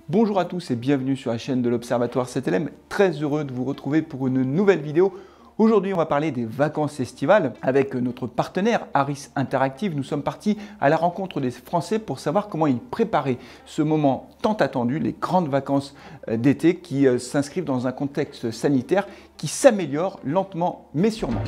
Bonjour à tous et bienvenue sur la chaîne de l'Observatoire CTLM. Très heureux de vous retrouver pour une nouvelle vidéo. Aujourd'hui, on va parler des vacances estivales avec notre partenaire Harris Interactive. Nous sommes partis à la rencontre des Français pour savoir comment ils préparaient ce moment tant attendu, les grandes vacances d'été qui s'inscrivent dans un contexte sanitaire qui s'améliore lentement mais sûrement.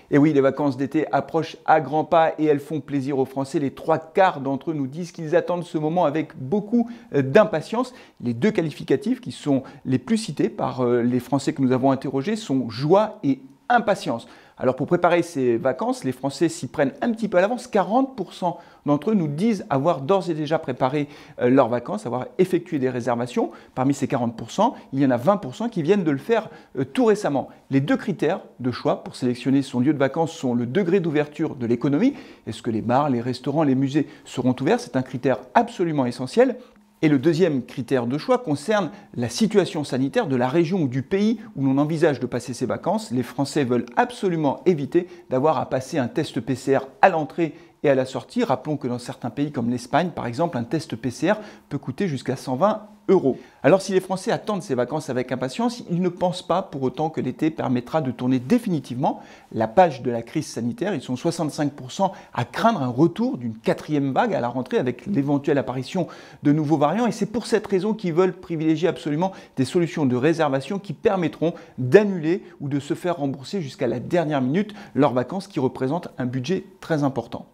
Et oui, les vacances d'été approchent à grands pas et elles font plaisir aux Français. Les trois quarts d'entre eux nous disent qu'ils attendent ce moment avec beaucoup d'impatience. Les deux qualificatifs qui sont les plus cités par les Français que nous avons interrogés sont joie et impatience. Alors pour préparer ces vacances, les Français s'y prennent un petit peu à l'avance. 40% d'entre eux nous disent avoir d'ores et déjà préparé leurs vacances, avoir effectué des réservations. Parmi ces 40%, il y en a 20% qui viennent de le faire tout récemment. Les deux critères de choix pour sélectionner son lieu de vacances sont le degré d'ouverture de l'économie. Est-ce que les bars, les restaurants, les musées seront ouverts? C'est un critère absolument essentiel. Et le deuxième critère de choix concerne la situation sanitaire de la région ou du pays où l'on envisage de passer ses vacances. Les Français veulent absolument éviter d'avoir à passer un test PCR à l'entrée et à la sortie. Rappelons que dans certains pays comme l'Espagne, par exemple, un test PCR peut coûter jusqu'à 120 €. Alors si les Français attendent ces vacances avec impatience, ils ne pensent pas pour autant que l'été permettra de tourner définitivement la page de la crise sanitaire. Ils sont 65% à craindre un retour d'une quatrième vague à la rentrée avec l'éventuelle apparition de nouveaux variants. Et c'est pour cette raison qu'ils veulent privilégier absolument des solutions de réservation qui permettront d'annuler ou de se faire rembourser jusqu'à la dernière minute leurs vacances qui représentent un budget très important.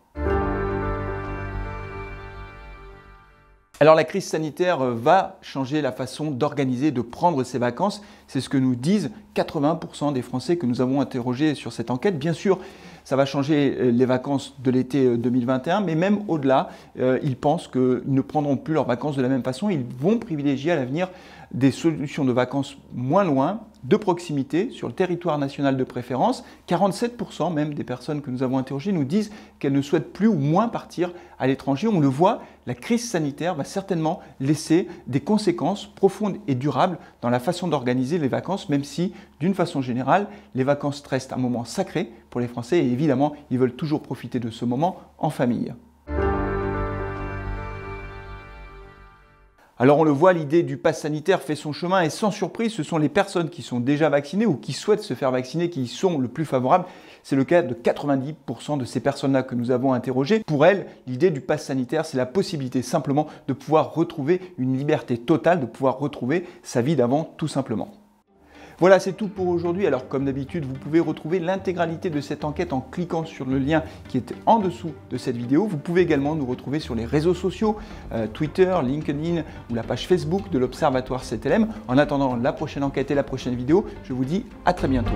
Alors la crise sanitaire va changer la façon d'organiser, de prendre ses vacances. C'est ce que nous disent 80% des Français que nous avons interrogés sur cette enquête. Bien sûr, ça va changer les vacances de l'été 2021, mais même au-delà, ils pensent qu'ils ne prendront plus leurs vacances de la même façon. Ils vont privilégier à l'avenir des solutions de vacances moins loin, de proximité, sur le territoire national de préférence. 47% même des personnes que nous avons interrogées nous disent qu'elles ne souhaitent plus ou moins partir à l'étranger. On le voit, la crise sanitaire va certainement laisser des conséquences profondes et durables dans la façon d'organiser les vacances, même si, d'une façon générale, les vacances restent un moment sacré pour les Français et évidemment, ils veulent toujours profiter de ce moment en famille. Alors on le voit, l'idée du pass sanitaire fait son chemin et sans surprise, ce sont les personnes qui sont déjà vaccinées ou qui souhaitent se faire vacciner qui y sont le plus favorables. C'est le cas de 90% de ces personnes-là que nous avons interrogées. Pour elles, l'idée du pass sanitaire, c'est la possibilité simplement de pouvoir retrouver une liberté totale, de pouvoir retrouver sa vie d'avant tout simplement. Voilà, c'est tout pour aujourd'hui. Alors comme d'habitude, vous pouvez retrouver l'intégralité de cette enquête en cliquant sur le lien qui est en dessous de cette vidéo. Vous pouvez également nous retrouver sur les réseaux sociaux, Twitter, LinkedIn ou la page Facebook de l'Observatoire CTLM. En attendant la prochaine enquête et la prochaine vidéo, je vous dis à très bientôt.